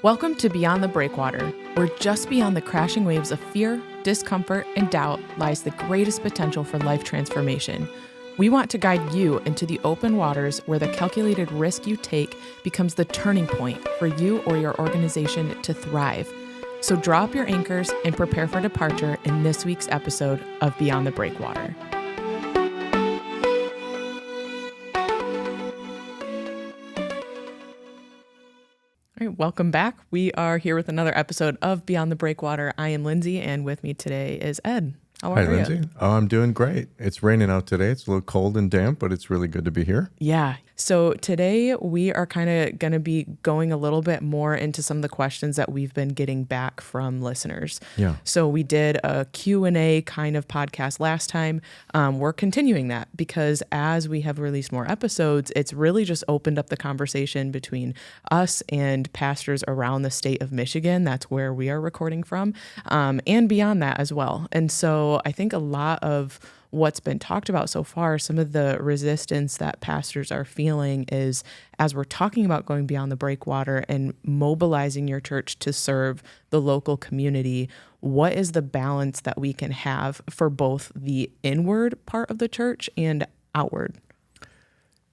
Welcome to Beyond the Breakwater, where just beyond the crashing waves of fear, discomfort, and doubt lies the greatest potential for life transformation. We want to guide you into the open waters where the calculated risk you take becomes the turning point for you or your organization to thrive. So draw up your anchors and prepare for departure in this week's episode of Beyond the Breakwater. All right, welcome back. We are here with another episode of Beyond the Breakwater. I am Lyndsay, and with me today is Ed. How are you? Hi, Lyndsay. Oh, I'm doing great. It's raining out today. It's a little cold and damp, but it's really good to be here. Yeah. So today we are kind of going to be going a little bit more into some of the questions that we've been getting back from listeners. Yeah. So we did a Q&A kind of podcast last time. We're continuing that because as we have released more episodes, it's really just opened up the conversation between us and pastors around the state of Michigan. That's where we are recording from, and beyond that as well. And so I think a lot of what's been talked about so far, some of the resistance that pastors are feeling is as we're talking about going beyond the breakwater and mobilizing your church to serve the local community, what is the balance that we can have for both the inward part of the church and outward?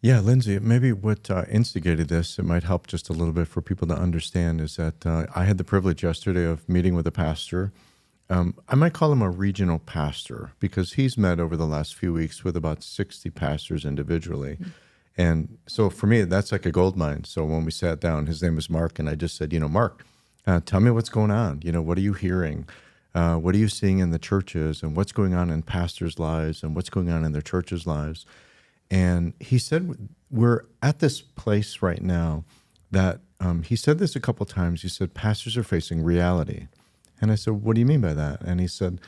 Yeah, Lyndsay, maybe what instigated this, it might help just a little bit for people to understand, is that I had the privilege yesterday of meeting with a pastor. I might call him a regional pastor because he's met over the last few weeks with about 60 pastors individually. Mm-hmm. And so for me, that's like a gold mine. So when we sat down, his name was Mark, and I just said, Mark, tell me what's going on. What are you hearing? What are you seeing in the churches, and what's going on in pastors' lives, and what's going on in their churches' lives? And he said, we're at this place right now that he said this a couple times. He said, pastors are facing reality. And I said, what do you mean by that? And he said,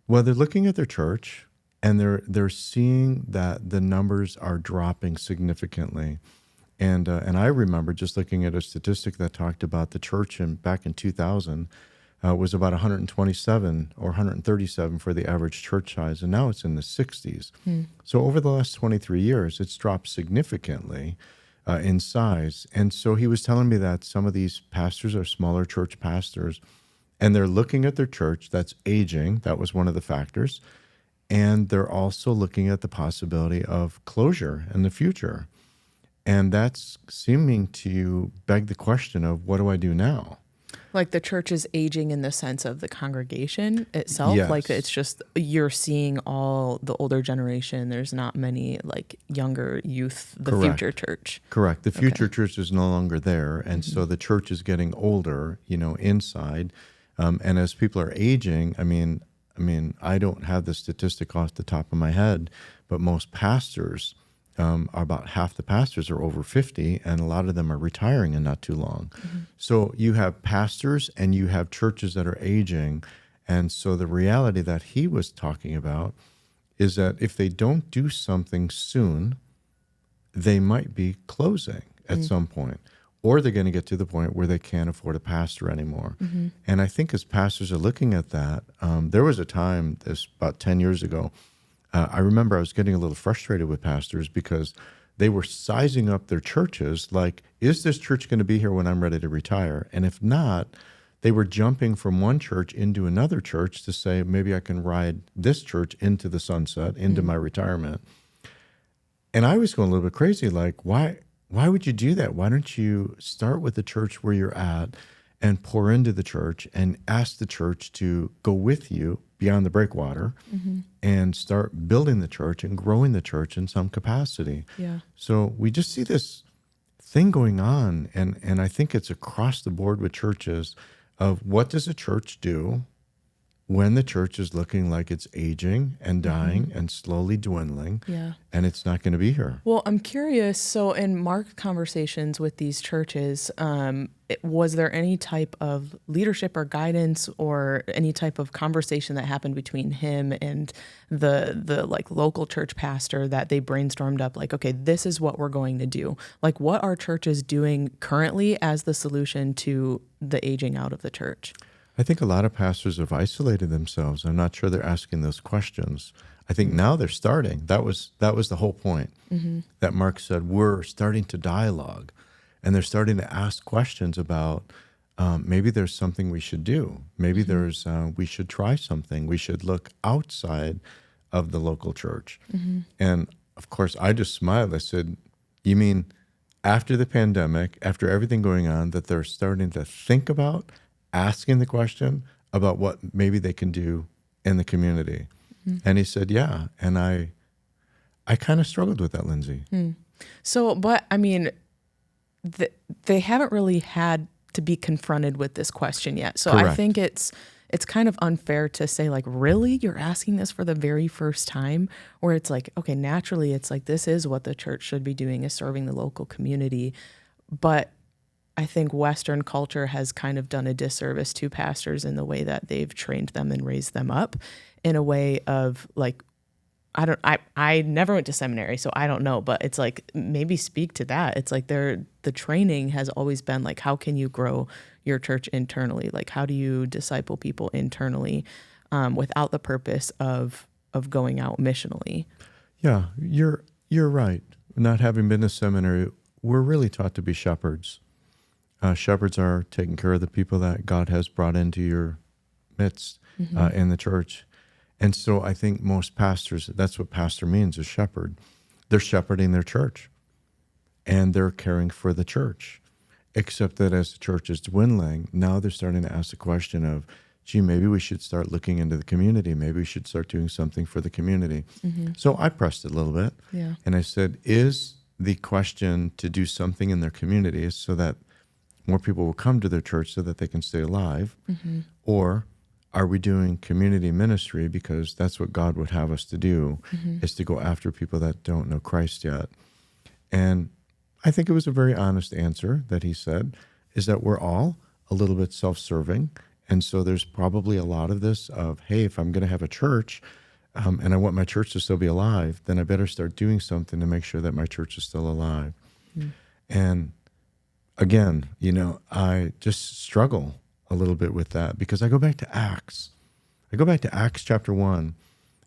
well, they're looking at their church and they're seeing that the numbers are dropping significantly. And I remember just looking at a statistic that talked about the church back in 2000 was about 127 or 137 for the average church size, and now it's in the 60s. So over the last 23 years, it's dropped significantly in size. And so he was telling me that some of these pastors are smaller church pastors, and they're looking at their church that's aging. That was one of the factors. And they're also looking at the possibility of closure in the future. And that's seeming to beg the question of, what do I do now? Like the church is aging in the sense of the congregation itself? Yes. Like it's just, you're seeing all the older generation. There's not many like younger youth, the Correct. Future church. Correct. The future church is no longer there. And so the church is getting older, inside. And as people are aging, I mean, I don't have the statistic off the top of my head, but most pastors, about half the pastors are over 50, and a lot of them are retiring in not too long. Mm-hmm. So you have pastors and you have churches that are aging. And so the reality that he was talking about is that if they don't do something soon, they might be closing at some point. Or they're going to get to the point where they can't afford a pastor anymore. Mm-hmm. And I think as pastors are looking at that, there was a time, this about 10 years ago, I remember I was getting a little frustrated with pastors because they were sizing up their churches like, is this church going to be here when I'm ready to retire? And if not, they were jumping from one church into another church to say, maybe I can ride this church into the sunset, into my retirement. And I was going a little bit crazy, like, why would you do that? Why don't you start with the church where you're at and pour into the church and ask the church to go with you beyond the breakwater and start building the church and growing the church in some capacity? Yeah. So we just see this thing going on, and I think it's across the board with churches of what does a church do when the church is looking like it's aging and dying and slowly dwindling, and it's not going to be here. Well, I'm curious. So in Mark's conversations with these churches, was there any type of leadership or guidance or any type of conversation that happened between him and the like local church pastor that they brainstormed up like, okay, this is what we're going to do? Like what are churches doing currently as the solution to the aging out of the church? I think a lot of pastors have isolated themselves. I'm not sure they're asking those questions. I think now they're starting. That was the whole point that Mark said, we're starting to dialogue, and they're starting to ask questions about maybe there's something we should do. Maybe there's we should try something. We should look outside of the local church. And of course, I just smiled. I said, "You mean after the pandemic, after everything going on, that they're starting to think about asking the question about what maybe they can do in the community?" And he said, "Yeah." And I kind of struggled with that, Lyndsay. So, but I mean, they haven't really had to be confronted with this question yet. So Correct. I think it's kind of unfair to say, like, really, you're asking this for the very first time, where it's like, okay, naturally it's like, this is what the church should be doing, is serving the local community. But I think Western culture has kind of done a disservice to pastors in the way that they've trained them and raised them up in a way of like, I never went to seminary, so I don't know, but it's like, maybe speak to that. It's like the training has always been like, how can you grow your church internally? Like, how do you disciple people internally, without the purpose of going out missionally? Yeah, you're right. Not having been to seminary, we're really taught to be shepherds. Shepherds are taking care of the people that God has brought into your midst in the church. And so I think most pastors, that's what pastor means, a shepherd. They're shepherding their church and they're caring for the church. Except that as the church is dwindling, now they're starting to ask the question of, gee, maybe we should start looking into the community. Maybe we should start doing something for the community. So I pressed it a little bit. Yeah. And I said, is the question to do something in their community so that more people will come to their church so that they can stay alive? Or are we doing community ministry because that's what God would have us to do, is to go after people that don't know Christ yet? And I think it was a very honest answer that he said, is that we're all a little bit self-serving. And so there's probably a lot of this of, hey, if I'm going to have a church and I want my church to still be alive, then I better start doing something to make sure that my church is still alive. And again, I just struggle a little bit with that because I go back to Acts. I go back to Acts chapter 1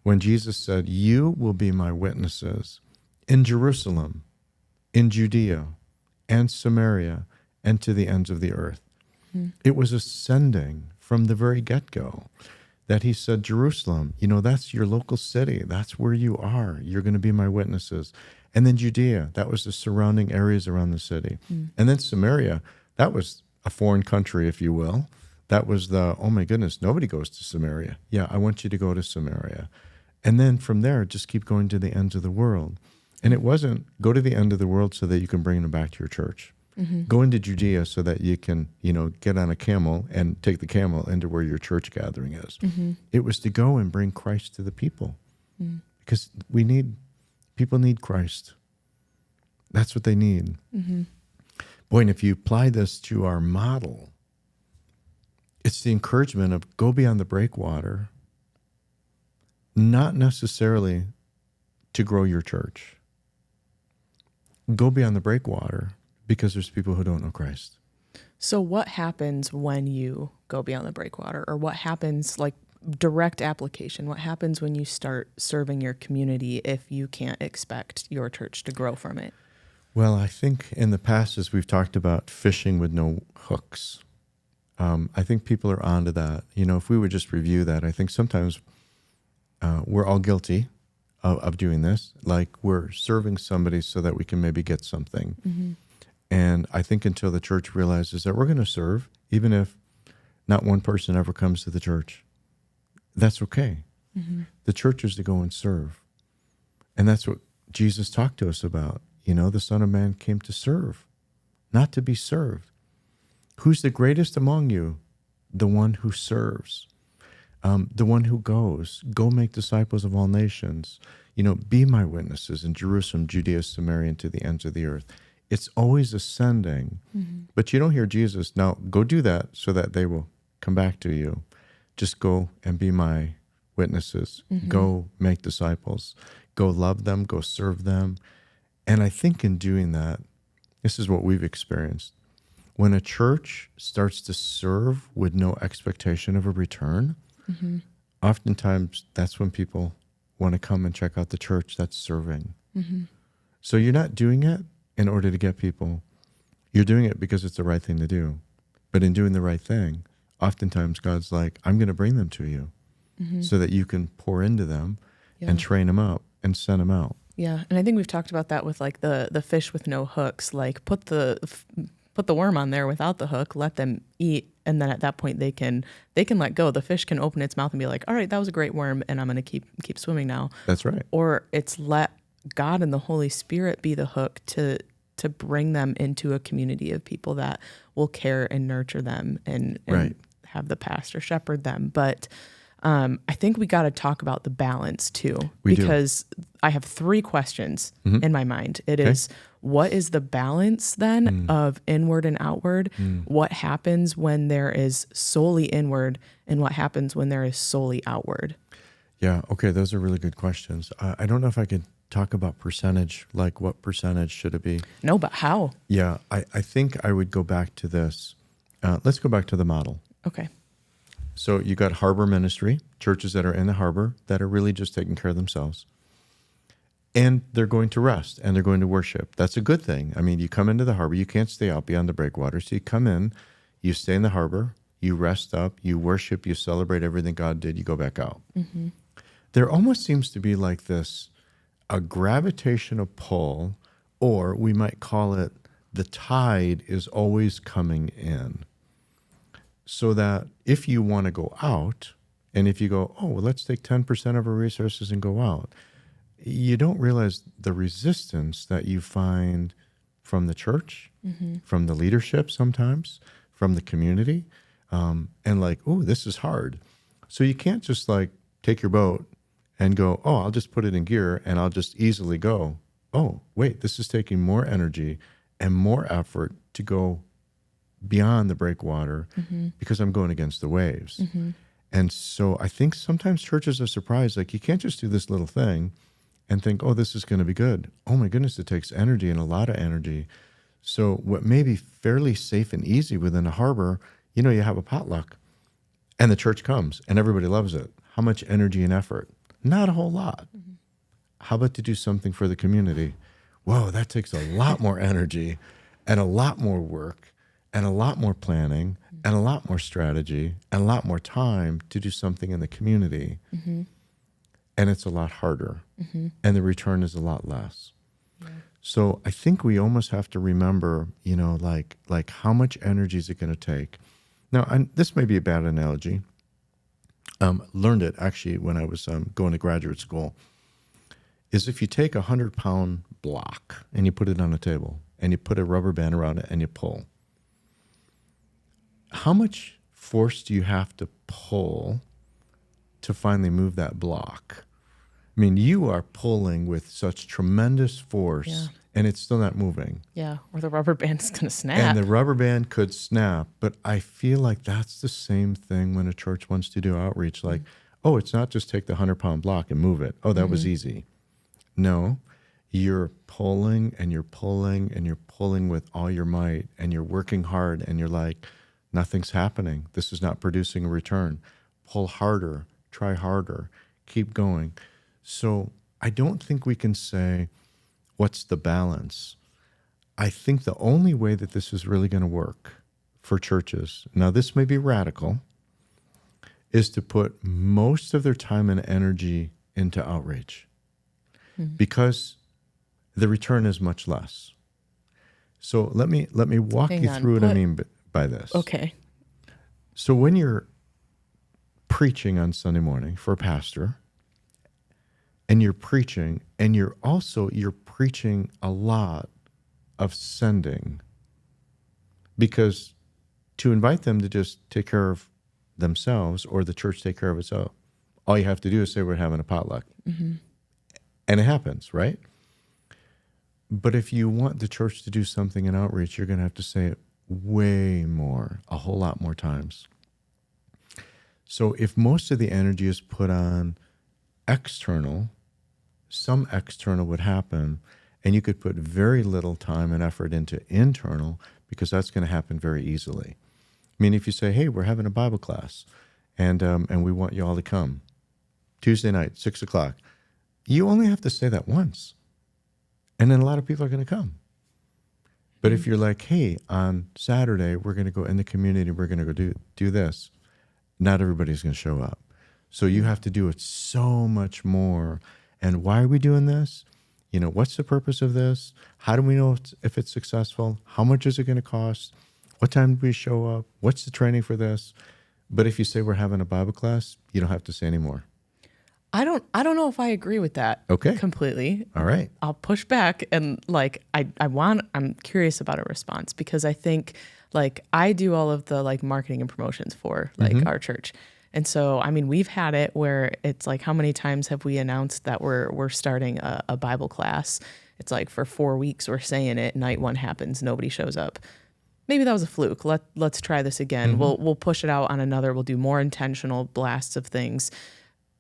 when Jesus said, "You will be my witnesses in Jerusalem, in Judea, and Samaria, and to the ends of the earth." It was ascending from the very get-go that he said, Jerusalem, that's your local city. That's where you are. You're going to be my witnesses. And then Judea, that was the surrounding areas around the city. And then Samaria, that was a foreign country, if you will. That was oh my goodness, nobody goes to Samaria. Yeah, I want you to go to Samaria. And then from there, just keep going to the ends of the world. And it wasn't go to the end of the world so that you can bring them back to your church. Go into Judea so that you can, get on a camel and take the camel into where your church gathering is. It was to go and bring Christ to the people because people need Christ. That's what they need. Boy, and if you apply this to our model, it's the encouragement of go beyond the breakwater, not necessarily to grow your church. Go beyond the breakwater because there's people who don't know Christ. So what happens when you go beyond the breakwater, or what happens, like direct application, what happens when you start serving your community if you can't expect your church to grow from it? Well, I think in the past, as we've talked about fishing with no hooks, I think people are onto that. If we would just review that, I think sometimes we're all guilty of doing this. Like we're serving somebody so that we can maybe get something. And I think until the church realizes that we're going to serve, even if not one person ever comes to the church, that's okay. The church is to go and serve. And that's what Jesus talked to us about. The Son of Man came to serve, not to be served. Who's the greatest among you? The one who serves, the one who goes. Go make disciples of all nations. Be my witnesses in Jerusalem, Judea, Samaria, and to the ends of the earth. It's always ascending, but you don't hear Jesus, now go do that so that they will come back to you. Just go and be my witnesses. Go make disciples. Go love them. Go serve them. And I think in doing that, this is what we've experienced. When a church starts to serve with no expectation of a return, oftentimes that's when people want to come and check out the church that's serving. So you're not doing it in order to get people. You're doing it because it's the right thing to do. But in doing the right thing, oftentimes God's like, I'm going to bring them to you so that you can pour into them Yeah. and train them up and send them out. Yeah, and I think we've talked about that with like the fish with no hooks. Like put the worm on there without the hook, let them eat, and then at that point they can let go. The fish can open its mouth and be like, "All right, that was a great worm, and I'm going to keep swimming now." That's right. Or it's let God and the Holy Spirit be the hook to bring them into a community of people that will care and nurture them and Right. have the pastor shepherd them. But I think we got to talk about the balance too, We do. because I have 3 questions in my mind. It Okay. is, what is the balance then of inward and outward? What happens when there is solely inward, and what happens when there is solely outward? Yeah. Okay. Those are really good questions. I don't know if I could talk about percentage, like what percentage should it be? No, but how? Yeah. I think I would go back to this. Let's go back to the model. Okay. So you got harbor ministry, churches that are in the harbor that are really just taking care of themselves. And they're going to rest and they're going to worship. That's a good thing. I mean, you come into the harbor, you can't stay out beyond the breakwater. So you come in, you stay in the harbor, you rest up, you worship, you celebrate everything God did, you go back out. There almost seems to be like this, a gravitational pull, or we might call it the tide is always coming in. So that if you want to go out, and if you go, oh, well, let's take 10% of our resources and go out, you don't realize the resistance that you find from the church, from the leadership sometimes, from the community, and like, oh, this is hard. So you can't just like take your boat and go, oh, I'll just put it in gear and I'll just easily go. Oh, wait, this is taking more energy and more effort to go beyond the breakwater because I'm going against the waves. And so I think sometimes churches are surprised, like you can't just do this little thing and think, oh, this is going to be good. Oh my goodness, it takes energy and a lot of energy. So what may be fairly safe and easy within a harbor, you know, you have a potluck and the church comes and everybody loves it. How much energy and effort? Not a whole lot. How about to do something for the community? Whoa, that takes a lot more energy and a lot more work and a lot more planning and a lot more strategy and a lot more time to do something in the community. And it's a lot harder. And the return is a lot less. So I think we almost have to remember, you know, like how much energy is it going to take? Now, this may be a bad analogy. Learned it actually when I was going to graduate school, is if you take a 100-pound block and you put it on a table and you put a rubber band around it and you pull, how much force do you have to pull to finally move that block? I mean, you are pulling with such tremendous force and it's still not moving. Yeah, or the rubber band is going to snap. And the rubber band could snap, but I feel like that's the same thing when a church wants to do outreach. Like, oh, it's not just take the 100-pound block and move it. Oh, that was easy. No, you're pulling and you're pulling and you're pulling with all your might and you're working hard and you're like, nothing's happening. This is not producing a return. Pull harder, try harder, keep going. So I don't think we can say, what's the balance? I think the only way that this is really going to work for churches, now this may be radical, is to put most of their time and energy into outreach because the return is much less. So let me walk you through what I mean by this. Okay. So when you're preaching on Sunday morning for a pastor, and you're preaching, and you're preaching a lot of sending, because to invite them to just take care of themselves or the church take care of itself, all you have to do is say we're having a potluck. And it happens, right? But if you want the church to do something in outreach, you're going to have to say it way more, a whole lot more times. So if most of the energy is put on external, some external would happen, and you could put very little time and effort into internal because that's going to happen very easily. I mean, if you say, hey, we're having a Bible class and we want you all to come Tuesday night, 6:00, you only have to say that once. And then a lot of people are going to come. But if you're like, hey, on Saturday, we're going to go in the community, we're going to go do this, not everybody's going to show up. So you have to do it so much more. And why are we doing this? What's the purpose of this? How do we know if it's successful? How much is it going to cost? What time do we show up? What's the training for this? But if you say we're having a Bible class, you don't have to say any more. I don't know if I agree with that. Okay. Completely. All right. I'll push back, and I'm curious about a response, because I think I do all of the marketing and promotions for our church. And so, we've had it where it's how many times have we announced that we're starting a Bible class? It's for 4 weeks we're saying it, night one happens, nobody shows up. Maybe that was a fluke. Let's try this again. We'll push it out on another. We'll do more intentional blasts of things.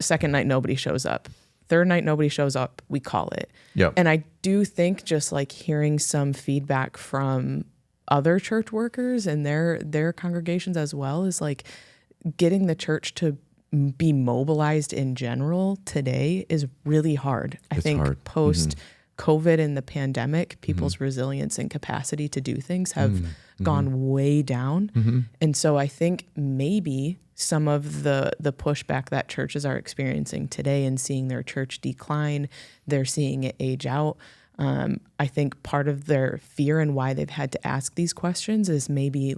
Second night, nobody shows up. Third night, nobody shows up. We call it. Yep. And I do think just hearing some feedback from other church workers and their congregations as well is getting the church to be mobilized in general today is really hard. I think post COVID and the pandemic, people's resilience and capacity to do things have gone way down. And so I think maybe some of the pushback that churches are experiencing today and seeing their church decline, they're seeing it age out. I think part of their fear and why they've had to ask these questions is maybe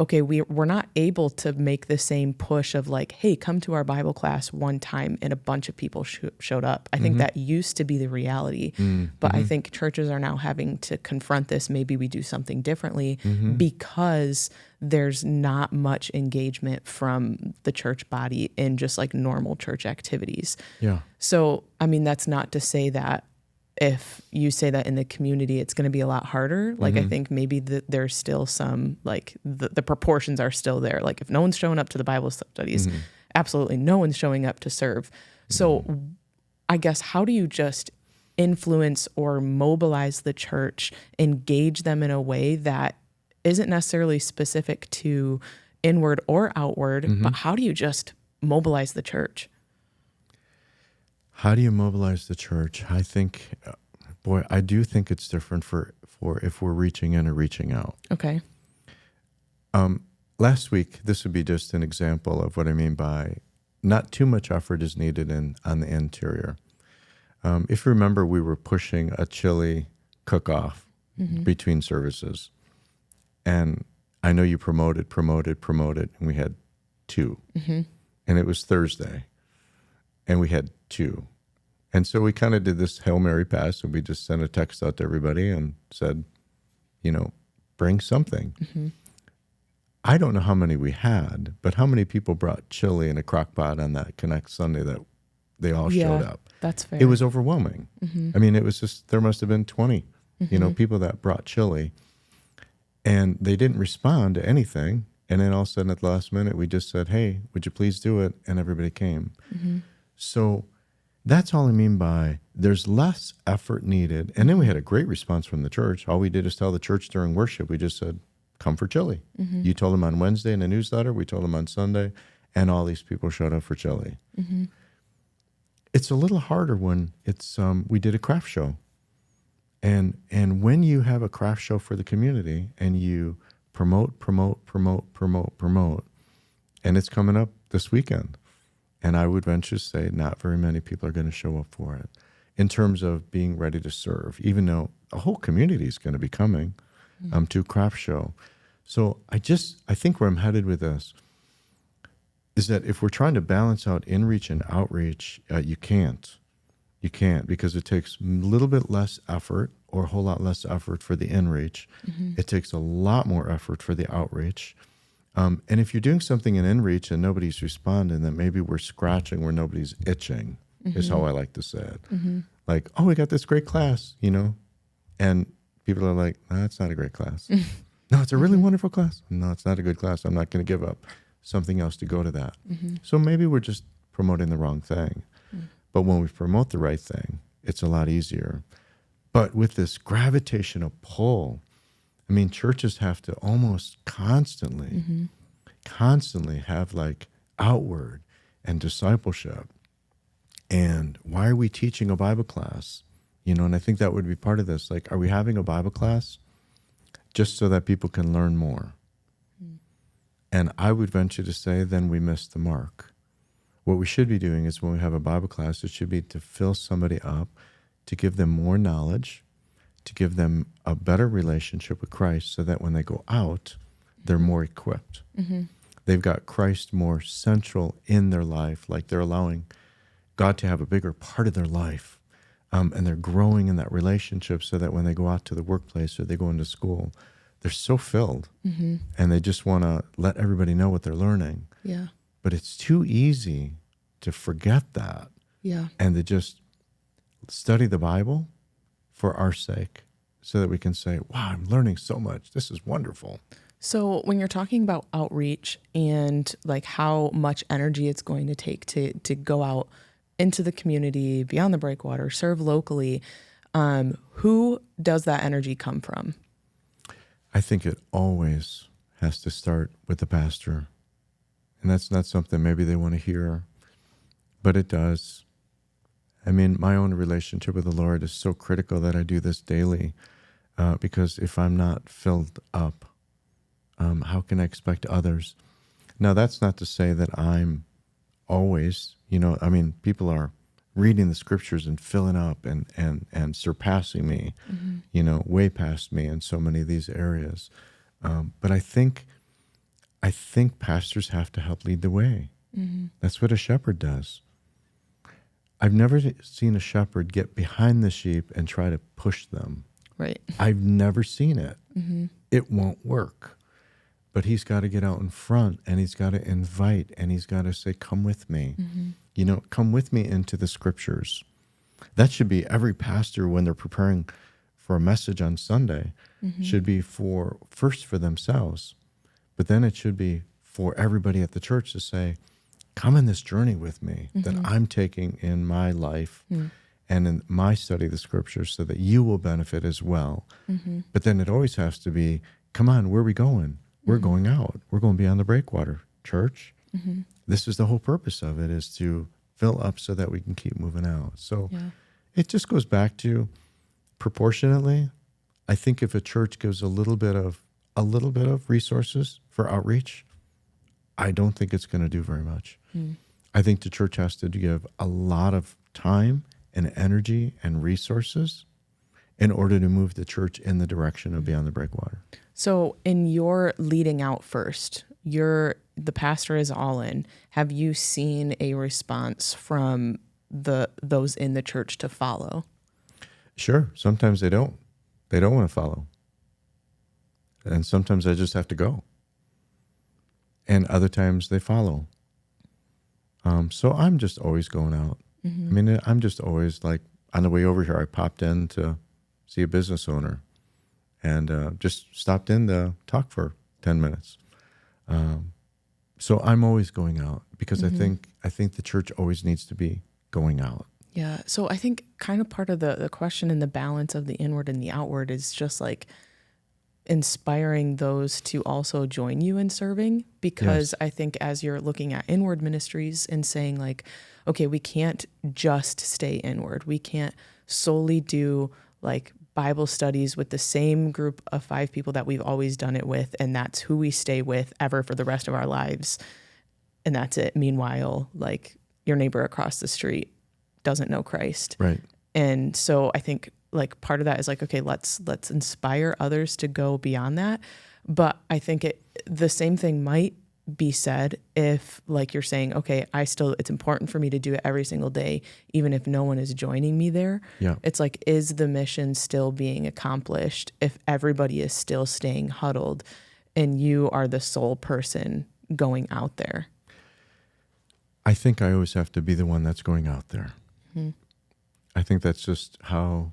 okay, we're not able to make the same push of hey, come to our Bible class one time and a bunch of people showed up. I think that used to be the reality, but I think churches are now having to confront this. Maybe we do something differently because there's not much engagement from the church body in just normal church activities. Yeah. So, that's not to say that if you say that in the community, it's going to be a lot harder. I think maybe there's still some, the proportions are still there. If no one's showing up to the Bible studies, absolutely no one's showing up to serve. So I guess, how do you just influence or mobilize the church, engage them in a way that isn't necessarily specific to inward or outward, but how do you just mobilize the church? How do you mobilize the church? I think, I do think it's different for if we're reaching in or reaching out. Okay. Last week, this would be just an example of what I mean by not too much effort is needed on the interior. If you remember, we were pushing a chili cook-off between services. And I know you promoted, and we had 2. And it was Thursday. And we had 2. And so we kind of did this Hail Mary pass, and we just sent a text out to everybody and said, bring something. I don't know how many we had, but how many people brought chili in a crock pot on that Connect Sunday that they all showed up? That's fair. It was overwhelming. It was just, there must have been 20, people that brought chili. And they didn't respond to anything. And then all of a sudden at the last minute, we just said, hey, would you please do it? And everybody came. So that's all I mean by there's less effort needed. And then we had a great response from the church. All we did is tell the church during worship, we just said, come for chili. You told them on Wednesday in the newsletter, we told them on Sunday, and all these people showed up for chili. It's a little harder when it's, we did a craft show. And when you have a craft show for the community and you promote, and it's coming up this weekend. And I would venture to say not very many people are going to show up for it in terms of being ready to serve, even though a whole community is going to be coming to a craft show. So I think where I'm headed with this is that if we're trying to balance out inreach and outreach, you can't. You can't, because it takes a little bit less effort or a whole lot less effort for the inreach. It takes a lot more effort for the outreach. And if you're doing something in inreach and nobody's responding, then maybe we're scratching where nobody's itching, is how I like to say it. Oh, we got this great class, and people are like, no, it's not a great class. No, it's a really wonderful class. No, it's not a good class. I'm not going to give up something else to go to that. So maybe we're just promoting the wrong thing. But when we promote the right thing, it's a lot easier. But with this gravitational pull, churches have to almost constantly have outward and discipleship. And why are we teaching a Bible class? And I think that would be part of this. Are we having a Bible class? just so that people can learn more. And I would venture to say then we missed the mark. What we should be doing is when we have a Bible class, it should be to fill somebody up, to give them more knowledge, to give them a better relationship with Christ so that when they go out, they're more equipped. They've got Christ more central in their life, like they're allowing God to have a bigger part of their life. And they're growing in that relationship so that when they go out to the workplace or they go into school, they're so filled and they just want to let everybody know what they're learning. Yeah. But it's too easy to forget that and to just study the Bible for our sake so that we can say, wow, I'm learning so much. This is wonderful. So when you're talking about outreach and like how much energy it's going to take to go out into the community, beyond the breakwater, serve locally, who does that energy come from? I think it always has to start with the pastor. And that's not something maybe they want to hear, but it does. I mean, my own relationship with the Lord is so critical that I do this daily because if I'm not filled up, how can I expect others? Now, that's not to say that I'm always, people are reading the scriptures and filling up and surpassing me, way past me in so many of these areas. But I think pastors have to help lead the way. That's what a shepherd does. I've never seen a shepherd get behind the sheep and try to push them. Right. I've never seen it. It won't work. But he's got to get out in front and he's got to invite and he's got to say, come with me. Come with me into the scriptures. That should be every pastor when they're preparing for a message on Sunday, should be first for themselves. But then it should be for everybody at the church to say, come in this journey with me that I'm taking in my life and in my study of the scriptures so that you will benefit as well. But then it always has to be, come on, where are we going? We're going out. We're going beyond the breakwater, church. This is the whole purpose of it, is to fill up so that we can keep moving out. So it just goes back to proportionately. I think if a church gives a little bit of resources for outreach, I don't think it's going to do very much. I think the church has to give a lot of time and energy and resources in order to move the church in the direction of Beyond the Breakwater. So in your leading out first, the pastor is all in. Have you seen a response from those in the church to follow? Sure. Sometimes they don't. They don't want to follow. And sometimes I just have to go. And other times they follow. So I'm just always going out. I mean, I'm just always like, on the way over here, I popped in to see a business owner and just stopped in to talk for 10 minutes. So I'm always going out because I think the church always needs to be going out. Yeah. So I think kind of part of the question and the balance of the inward and the outward is just like inspiring those to also join you in serving, because I think as you're looking at inward ministries and saying like, okay, we can't just stay inward. We can't solely do like Bible studies with the same group of 5 people that we've always done it with, and that's who we stay with ever for the rest of our lives, and that's it. Meanwhile, like your neighbor across the street doesn't know Christ. Right. And so I think like part of that is like, okay, let's inspire others to go beyond that. But I think the same thing might be said if like you're saying, okay, it's important for me to do it every single day, even if no one is joining me there. Yeah. It's like, is the mission still being accomplished if everybody is still staying huddled and you are the sole person going out there? I think I always have to be the one that's going out there. I think that's just how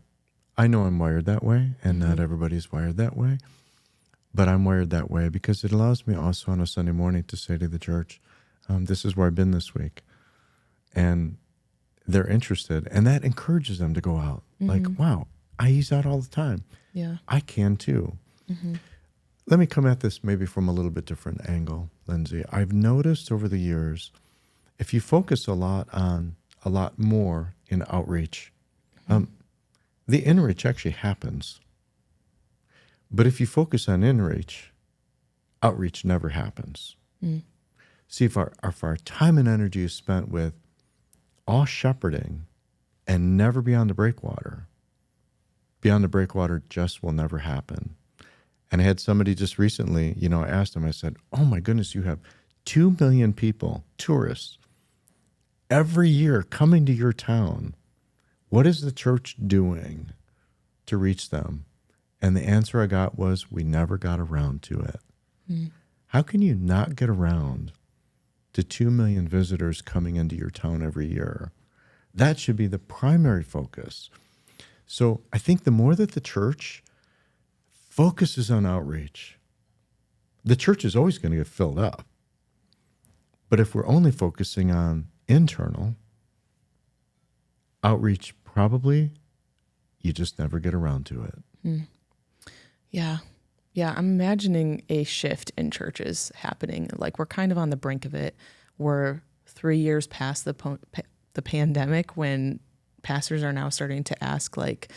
I know I'm wired that way, and not everybody's wired that way. But I'm wired that way because it allows me also on a Sunday morning to say to the church, this is where I've been this week. And they're interested. And that encourages them to go out. Like, wow, I ease out all the time. Yeah. I can too. Let me come at this maybe from a little bit different angle, Lyndsay. I've noticed over the years, if you focus a lot more in outreach, the Inreach actually happens. But if you focus on Inreach, outreach never happens. See, if our time and energy is spent with all shepherding and never beyond the breakwater, beyond the breakwater just will never happen. And I had somebody just recently, I asked them, I said, oh my goodness, you have 2 million people, tourists, every year coming to your town. What is the church doing to reach them? And the answer I got was, we never got around to it. How can you not get around to 2 million visitors coming into your town every year? That should be the primary focus. So I think the more that the church focuses on outreach, the church is always going to get filled up. But if we're only focusing on internal outreach, probably you just never get around to it. Yeah. Yeah, I'm imagining a shift in churches happening. Like, we're kind of on the brink of it. We're 3 years past the pandemic, when pastors are now starting to ask, like,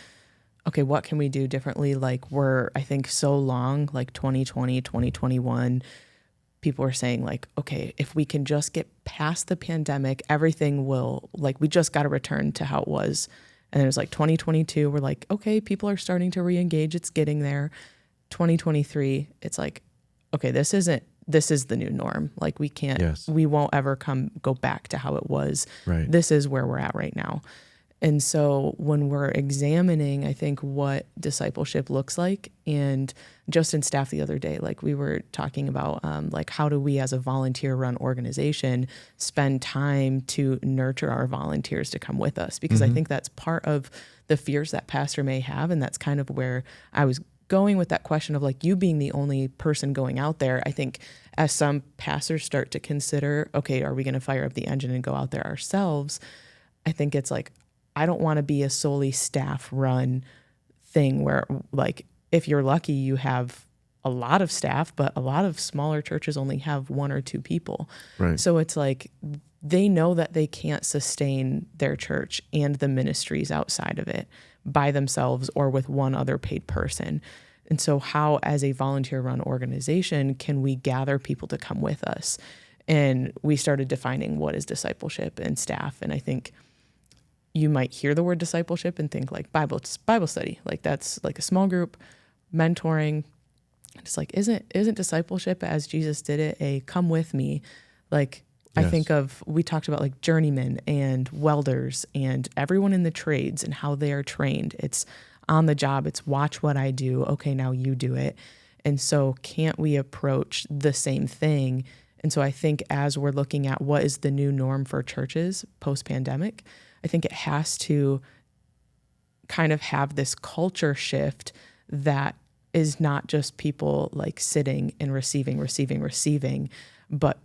okay, what can we do differently? Like, we're, I think, so long, like 2020, 2021, people are saying, like, okay, if we can just get past the pandemic, everything will, like, we just got to return to how it was. And it was like 2022, we're like, okay, people are starting to re-engage. It's getting there. 2023, it's like, okay, this is the new norm. Like, we can't, we won't ever go back to how it was. Right. This is where we're at right now. And so when we're examining, I think, what discipleship looks like, and just in staff the other day, like, we were talking about, like, how do we as a volunteer run organization spend time to nurture our volunteers to come with us? Because I think that's part of the fears that pastor may have. And that's kind of where I was going with that question of, like, you being the only person going out there. I think as some pastors start to consider, okay, are we going to fire up the engine and go out there ourselves? I think it's like, I don't want to be a solely staff run thing where, like, if you're lucky, you have a lot of staff, but a lot of smaller churches only have 1 or 2 people. Right. So it's like, they know that they can't sustain their church and the ministries outside of it by themselves or with one other paid person. And so how, as a volunteer-run organization, can we gather people to come with us? And we started defining what is discipleship and staff. And I think you might hear the word discipleship and think, like, Bible study. Like, that's like a small group, mentoring. It's like, isn't discipleship, as Jesus did it, a come with me? Like, I think of, we talked about, like, journeymen and welders and everyone in the trades and how they are trained. It's on the job. It's watch what I do. Okay, now you do it. And so can't we approach the same thing? And so I think as we're looking at what is the new norm for churches post-pandemic, I think it has to kind of have this culture shift that is not just people, like, sitting and receiving, but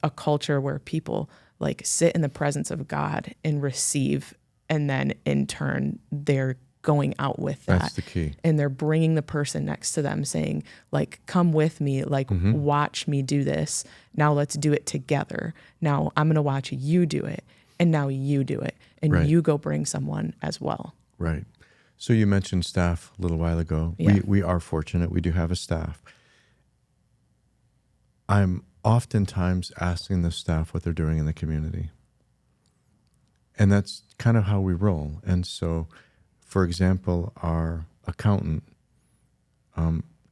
a culture where people, like, sit in the presence of God and receive, and then in turn they're going out with that. That's the key. And they're bringing the person next to them saying, like, come with me, like, watch me do this. Now let's do it together. Now I'm going to watch you do it. And now you do it. And you go bring someone as well. Right. So you mentioned staff a little while ago. Yeah. We are fortunate. We do have a staff. I'm oftentimes asking the staff what they're doing in the community. And that's kind of how we roll. And so, for example, our accountant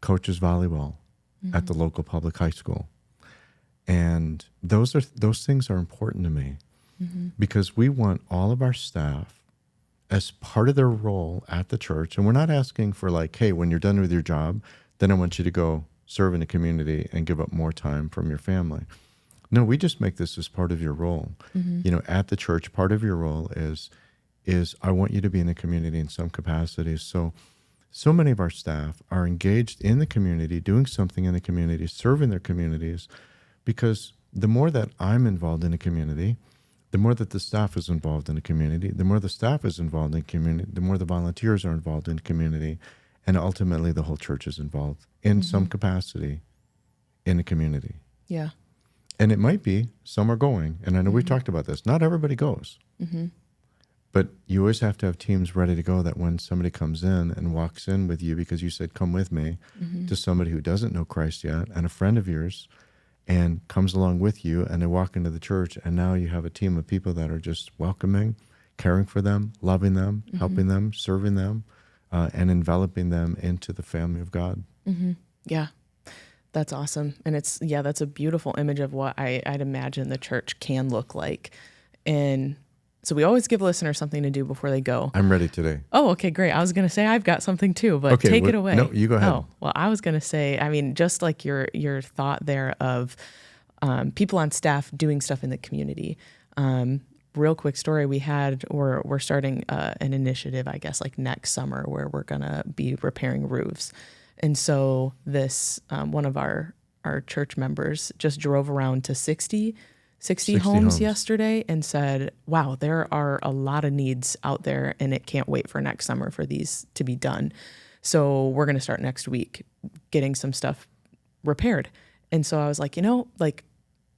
coaches volleyball at the local public high school. And those things are important to me because we want all of our staff, as part of their role at the church, and we're not asking for, like, hey, when you're done with your job, then I want you to go serve in the community and give up more time from your family. No, we just make this as part of your role. At the church, part of your role is I want you to be in the community in some capacity. So many of our staff are engaged in the community, doing something in the community, serving their communities, because the more that I'm involved in the community, the more that the staff is involved in the community, the more the staff is involved in the community, the more the volunteers are involved in the community, and ultimately the whole church is involved in some capacity in the community. Yeah. And it might be some are going, and I know we've talked about this. Not everybody goes. But you always have to have teams ready to go that when somebody comes in and walks in with you because you said, come with me, to somebody who doesn't know Christ yet and a friend of yours and comes along with you and they walk into the church and now you have a team of people that are just welcoming, caring for them, loving them, helping them, serving them, and enveloping them into the family of God. Yeah, that's awesome. And that's a beautiful image of what I'd imagine the church can look like. And so we always give listeners something to do before they go. I'm ready today. Oh, okay, great. I was going to say I've got something too, but Okay, take it away. No, you go ahead. Oh, well, I was going to say, I mean, just like your thought there of people on staff doing stuff in the community. Real quick story, we're starting an initiative, I guess, like next summer where we're going to be repairing roofs. And so this, one of our church members just drove around to 60 homes yesterday and said, wow, there are a lot of needs out there and it can't wait for next summer for these to be done. So we're going to start next week getting some stuff repaired. And so I was like,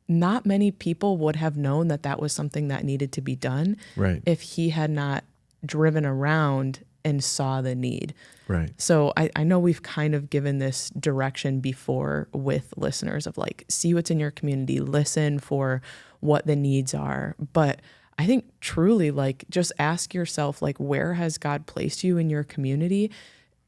not many people would have known that was something that needed to be done if he had not driven around and saw the need. Right. So I know we've kind of given this direction before with listeners of like, see what's in your community, listen for what the needs are. But I think truly like just ask yourself, like, where has God placed you in your community?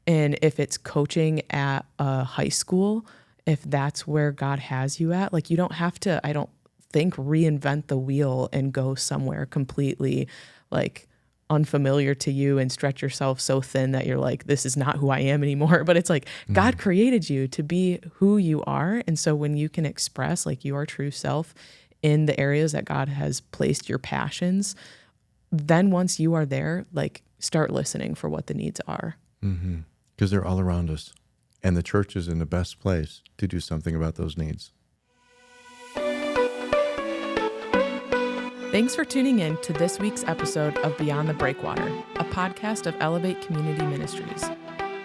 And if it's coaching at a high school, if that's where God has you at, like you don't have to, I don't think, reinvent the wheel and go somewhere completely like unfamiliar to you and stretch yourself so thin that you're like, this is not who I am anymore. But it's like God created you to be who you are. And so when you can express like your true self in the areas that God has placed your passions, then once you are there, like start listening for what the needs are. Because they're all around us. And the church is in the best place to do something about those needs. Thanks for tuning in to this week's episode of Beyond the Breakwater, a podcast of Elevate Community Ministries.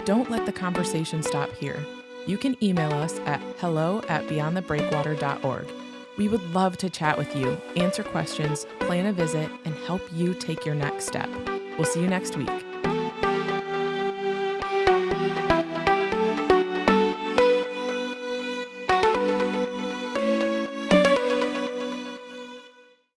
Don't let the conversation stop here. You can email us at hello@beyondthebreakwater.org. We would love to chat with you, answer questions, plan a visit, and help you take your next step. We'll see you next week.